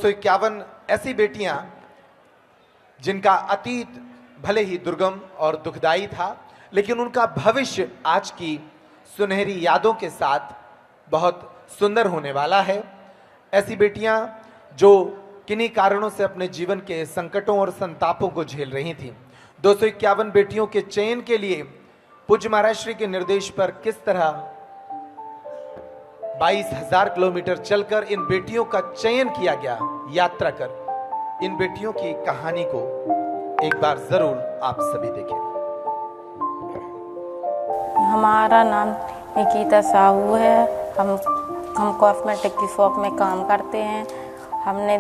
251 ऐसी बेटियां जिनका अतीत भले ही दुर्गम और दुखदाई था, लेकिन उनका भविष्य आज की सुनहरी यादों के साथ बहुत सुंदर होने वाला है। ऐसी बेटियां जो किन्हीं कारणों से अपने जीवन के संकटों और संतापों को झेल रही थीं। 251 बेटियों के चयन के लिए पूज्य महाराज श्री के निर्देश पर किस तरह 22,000 किलोमीटर चलकर इन बेटियों का चयन किया गया, यात्रा कर इन बेटियों की कहानी को एक बार जरूर आप सभी देखें। हमारा नाम निकिता साहू है। हम कॉस्मेटिक की शॉप में काम करते हैं। हमने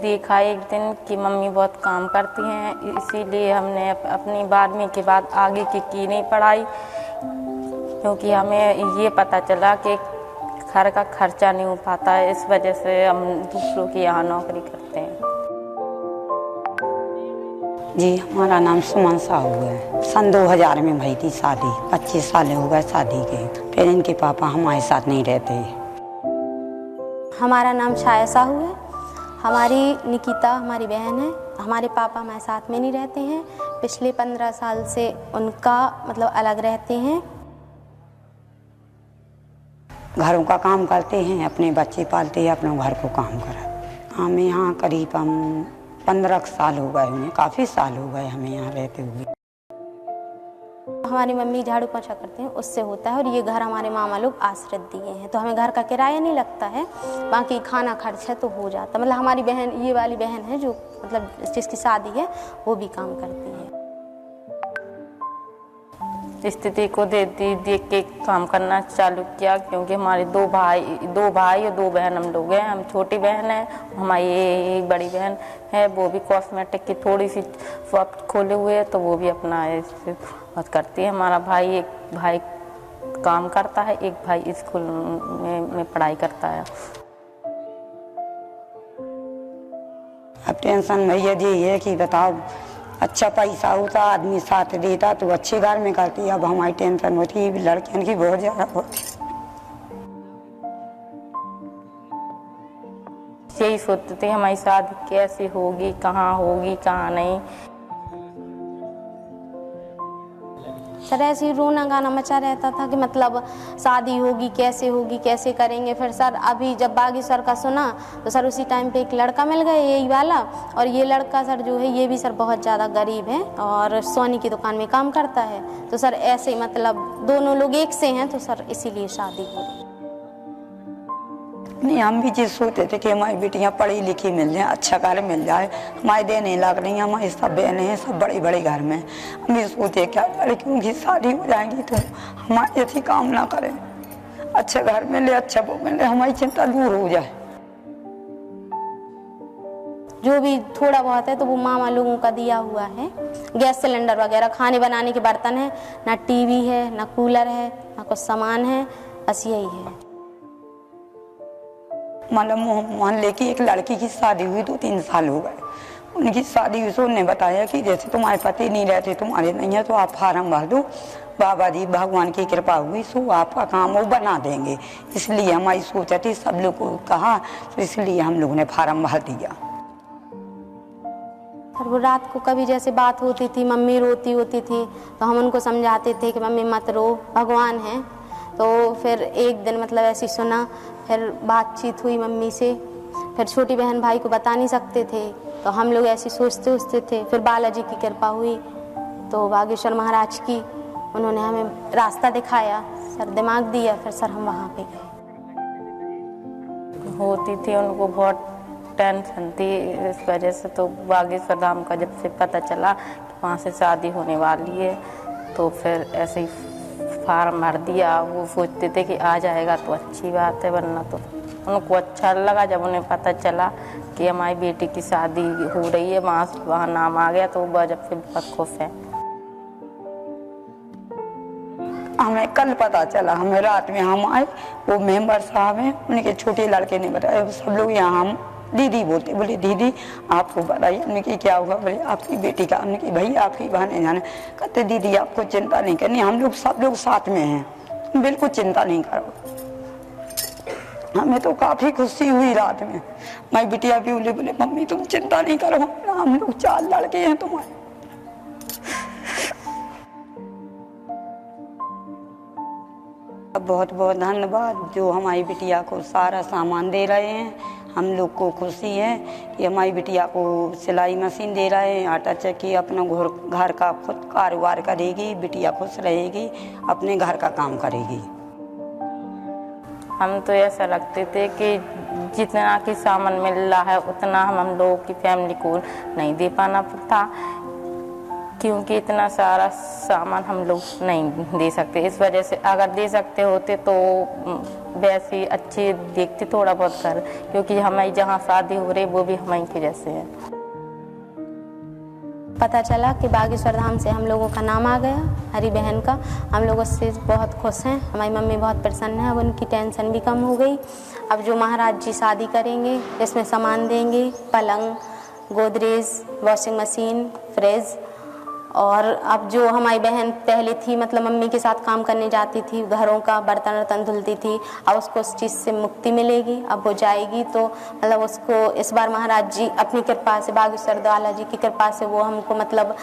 देखा एक दिन कि मम्मी बहुत काम करती हैं, इसीलिए हमने अपनी 12वीं के बाद आगे की नहीं पढ़ाई, क्योंकि हमें ये पता चला कि घर का खर्चा नहीं हो पाता है। इस वजह से हम दूसरों के यहाँ नौकरी करते हैं। जी, हमारा नाम सुमन साहू है। सन 2000 में भई थी शादी। 25 साल हो गए शादी के। फिर इनके पापा हमारे साथ नहीं रहते। हमारा नाम छाया साहू है। हमारी निकिता हमारी बहन है। हमारे पापा हमारे साथ में नहीं रहते हैं। पिछले 15 साल से उनका मतलब अलग रहते हैं। घरों का काम करते हैं, अपने बच्चे पालते हैं, अपने घर को काम करा। हमें यहाँ करीब 15 साल हो गए, उन्हें काफ़ी साल हो गए हमें यहाँ रहते हुए। हमारी मम्मी झाड़ू पोछा करते हैं, उससे होता है। और ये घर हमारे मामा लोग आश्रित दिए हैं, तो हमें घर का किराया नहीं लगता है। बाकी खाना खर्च है तो हो जाता। मतलब हमारी बहन, ये वाली बहन है जो मतलब जिसकी शादी है, वो भी काम करती है। स्थिति को देख के काम करना चालू किया, क्योंकि हमारे दो भाई और 2 बहन हम लोग हैं। हम छोटी बहन है, हमारी एक बड़ी बहन है, वो भी कॉस्मेटिक की थोड़ी सी शॉप खोले हुए है, तो वो भी अपना बहुत करती है। हमारा एक भाई काम करता है, एक भाई स्कूल में पढ़ाई करता है। अब टेंशन भैया जी ये कि बताओ, अच्छा पैसा होता, आदमी साथ देता तो अच्छे घर में करती। अब हमारी टेंशन होती है लड़कियों की बहुत ज़्यादा होती। यही सोचते थे हमारी शादी कैसे होगी, कहाँ नहीं। सर ऐसे ही रोना गाना मचा रहता था कि मतलब शादी होगी, कैसे करेंगे। फिर सर अभी जब बागेश्वर का सुना तो सर उसी टाइम पे एक लड़का मिल गया, यही वाला। और ये लड़का सर जो है, ये भी सर बहुत ज़्यादा गरीब है और सोनी की दुकान में काम करता है। तो सर ऐसे ही मतलब दोनों लोग एक से हैं, तो सर इसीलिए शादी हो गई। नहीं, हम भी ये सोचते थे कि हमारी बेटियां पढ़ी लिखी मिल जाए, अच्छा घर मिल जाए। हमारे देने लग रही हैं, हमारी सब बहनें हैं, सब बड़े बड़े घर में। हम ये सोचते क्या लड़कियों की शादी हो जाएगी तो हमारे ऐसी काम ना करें, अच्छा घर मिले, अच्छा वो मिले, हमारी चिंता दूर हो जाए। जो भी थोड़ा बहुत है तो वो मामा लोगों का दिया हुआ है। गैस सिलेंडर वगैरह, खाने बनाने के बर्तन है, ना टीवी है, ना कूलर है, ना कुछ सामान है, बस यही है। मतलब मोहल्ले की एक लड़की की शादी हुई 2-3 साल हो गए। उनकी शादी हुई तो उन्होंने बताया कि जैसे तुम्हारे पति नहीं रहते, तुम्हारे नहीं है, तो आप फार्म भर दो, बाबा जी भगवान की कृपा हुई सो आपका काम वो बना देंगे। इसलिए हमारी सोच थी, सब लोग को कहा, तो इसलिए हम लोगों ने फार्म भर दिया। और वो रात को कभी जैसे बात होती थी, मम्मी रोती होती थी, तो हम उनको समझाते थे कि मम्मी मत रो, भगवान है। तो फिर एक दिन मतलब ऐसी सुना, फिर बातचीत हुई मम्मी से। फिर छोटी बहन भाई को बता नहीं सकते थे, तो हम लोग ऐसी सोचते थे। फिर बालाजी की कृपा हुई, तो बागेश्वर महाराज की, उन्होंने हमें रास्ता दिखाया, सर दिमाग दिया, फिर सर हम वहाँ पे गए। होती थी उनको बहुत टेंशन थी इस वजह से। तो बागेश्वर धाम का जब से पता चला कि वहाँ से शादी होने वाली है, तो फिर ऐसे ही फार्म भर दिया। वो सोचते थे कि आ जाएगा तो अच्छी बात है, वरना तो उनको अच्छा लगा जब उन्हें पता चला कि हमारी बेटी की शादी हो रही है, वहाँ नाम आ गया, तो वो जब से बहुत खुश है। हमें कल पता चला, हमें रात में हम आए, वो मेंबर साहब हैं, उनके छोटे लड़के ने बताया। सब लोग यहाँ हम दीदी बोलते, बोले दीदी आपको बताइए। हमने कि क्या हुआ? बोले आपकी बेटी का। हमने कि भाई आपकी बहन जाने। कहते दीदी आपको चिंता नहीं करनी, हम लोग सब लोग साथ में हैं, बिल्कुल चिंता नहीं करो। हमें तो काफी खुशी हुई रात में। मैं बिटिया भी बोले मम्मी तुम चिंता नहीं करो, हम लोग 4 लड़के हैं तुम्हारे। बहुत बहुत धन्यवाद जो हमारी बिटिया को सारा सामान दे रहे हैं। हम लोग को खुशी है कि हमारी बिटिया को सिलाई मशीन दे रहे हैं, आटा चक्की, अपना घर का खुद कारोबार करेगी, बिटिया खुश रहेगी, अपने घर का काम करेगी। हम तो ऐसा लगते थे कि जितना कि सामान मिल रहा है उतना हम लोगों की फैमिली को नहीं दे पाना था, क्योंकि इतना सारा सामान हम लोग नहीं दे सकते। इस वजह से अगर दे सकते होते तो वैसे अच्छे देखते थोड़ा बहुत कर, क्योंकि हमारी जहाँ शादी हो रही वो भी हमारी की जैसे है। पता चला कि बागेश्वर धाम से हम लोगों का नाम आ गया, हरी बहन का। हम लोग उससे बहुत खुश हैं, हमारी मम्मी बहुत प्रसन्न है, अब उनकी टेंशन भी कम हो गई। अब जो महाराज जी शादी करेंगे इसमें सामान देंगे, पलंग, गोदरेज, वॉशिंग मशीन, फ्रिज। और अब जो हमारी बहन पहले थी मतलब मम्मी के साथ काम करने जाती थी, घरों का बर्तन वर्तन धुलती थी, अब उसको उस चीज़ से मुक्ति मिलेगी। अब वो जाएगी तो मतलब उसको इस बार महाराज जी अपनी कृपा से, बागेश्वर द्वाला जी की कृपा से वो हमको मतलब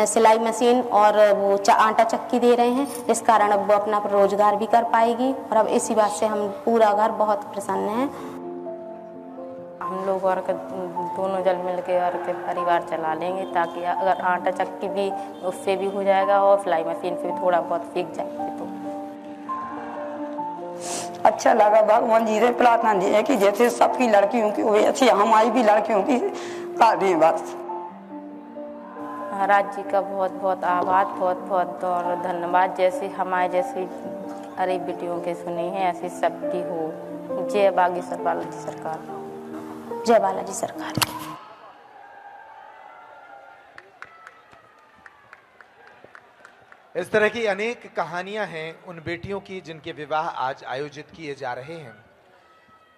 सिलाई मशीन और वो आटा चक्की दे रहे हैं, इस कारण अब वो अपना रोजगार भी कर पाएगी। और अब इसी बात से हम पूरा घर बहुत प्रसन्न हैं। हम लोग और दोनों जल मिल के और के परिवार चला लेंगे, ताकि अगर आटा चक्की भी उससे भी हो जाएगा और सिलाई मशीन से भी थोड़ा बहुत सीख जाएंगे तो अच्छा लगा। भगवान जी से प्रार्थना दी है कि जैसे सबकी लड़कियों की हुई अच्छी हमारी भी लड़कियों की कर दें बस। महाराज जी का बहुत बहुत आभार, बहुत बहुत और धन्यवाद। जैसे हमारे जैसी अरे बेटियों के सुनी है ऐसी सबकी हो। जय बागेश्वर बालाजी सरकार, जय बालाजी सरकार की। इस तरह की अनेक कहानियां हैं उन बेटियों की जिनके विवाह आज आयोजित किए जा रहे हैं।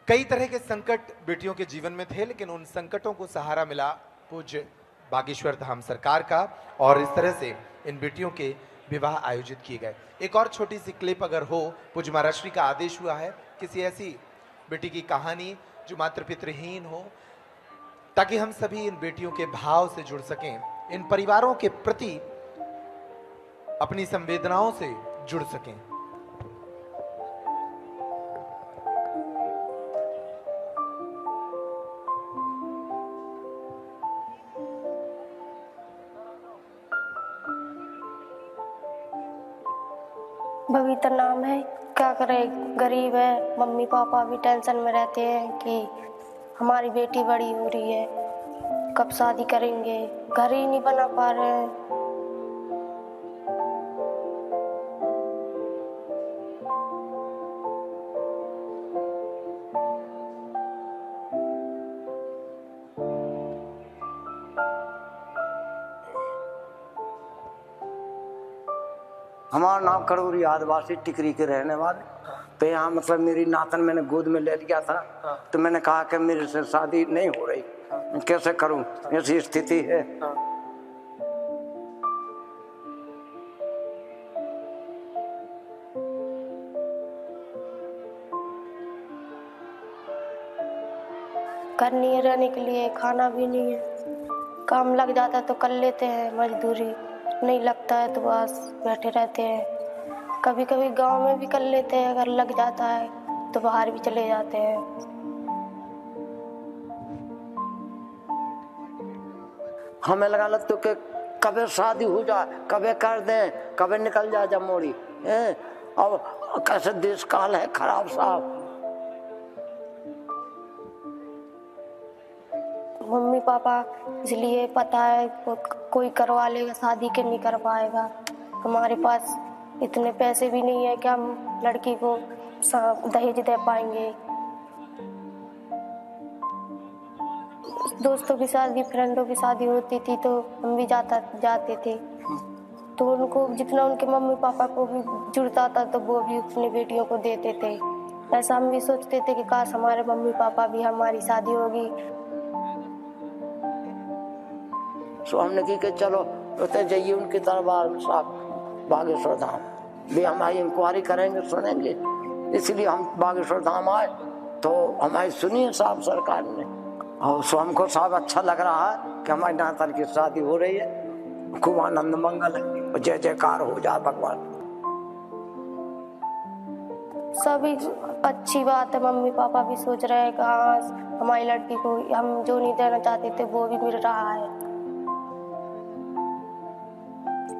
कई तरह के संकट बेटियों के जीवन में थे, लेकिन उन संकटों को सहारा मिला पूज्य बागेश्वर धाम सरकार का, और इस तरह से इन बेटियों के विवाह आयोजित किए गए। एक और छोटी सी क्लिप अगर हो, पूज्य महाराज श्री का आदेश हुआ है किसी ऐसी बेटी की कहानी जो मातृ पितृहीन हो, ताकि हम सभी इन बेटियों के भाव से जुड़ सकें, इन परिवारों के प्रति अपनी संवेदनाओं से जुड़ सकें। बबीता नाम है, क्या करे, गरीब है, मम्मी पापा भी टेंशन में रहते हैं कि हमारी बेटी बड़ी हो रही है, कब शादी करेंगे, घर ही नहीं बना पा रहे हैं। हमारा नाम खड़ूरी, आदिवासी टिकरी के रहने वाले। तो यहाँ मतलब मेरी नातन मैंने गोद में ले लिया था, तो मैंने कहा कि मेरे से शादी नहीं हो रही, कैसे करूं, ऐसी स्थिति है। घर नहीं है रहने के लिए, खाना भी नहीं है, काम लग जाता है तो कर लेते हैं, मजदूरी नहीं लगता है तो बस बैठे रहते हैं। कभी कभी गांव में भी कर लेते हैं, अगर लग जाता है तो बाहर भी चले जाते हैं। हमें लगा लगता कि कभी शादी हो जाए, कभी कर दें, कभी निकल जाए जमोड़ी। अब कैसे देश काल है खराब साहब। मम्मी पापा इसलिए पता है कोई करवा लेगा शादी, के नहीं कर पाएगा। हमारे पास इतने पैसे भी नहीं है कि हम लड़की को दहेज दे पाएंगे। दोस्तों की शादी, फ्रेंडों की शादी होती थी तो हम भी जाते थे, तो उनको जितना उनके मम्मी पापा को भी जुड़ता था तो वो भी अपनी बेटियों को देते थे। ऐसा हम भी सोचते थे कि काश हमारे मम्मी पापा भी, हमारी शादी होगी। तो हमने की कि चलो तो जाइए उनके दरबार में साहब बागेश्वर धाम भी, हमारी इंक्वायरी करेंगे, सुनेंगे, इसलिए हम बागेश्वर धाम आए। तो हमारी सुनी है साहब सरकार ने, और सो हमको साहब अच्छा लग रहा है कि हमारी नातन की शादी हो रही है। खूब आनंद मंगल है, जय जयकार हो जाए भगवान। सभी अच्छी बात है, मम्मी पापा भी सोच रहे हैं कि हाँ हमारी लड़की को हम जो नहीं देना चाहते थे वो भी मिल रहा है।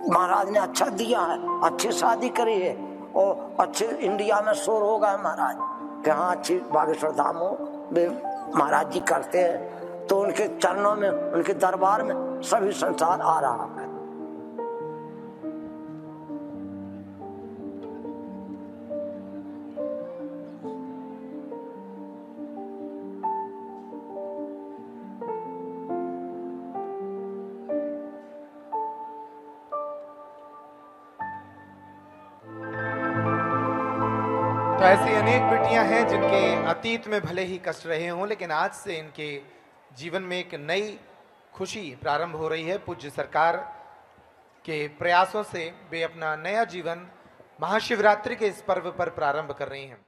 महाराज ने अच्छा दिया है, अच्छी शादी करी है, और अच्छे इंडिया में शोर होगा महाराज कि हाँ अच्छी बागेश्वर धाम हो वे महाराज जी करते हैं। तो उनके चरणों में, उनके दरबार में सभी संसार आ रहा है। तो ऐसी अनेक बेटियां हैं जिनके अतीत में भले ही कष्ट रहे हों, लेकिन आज से इनके जीवन में एक नई खुशी प्रारंभ हो रही है। पूज्य सरकार के प्रयासों से वे अपना नया जीवन महाशिवरात्रि के इस पर्व पर प्रारंभ कर रही हैं।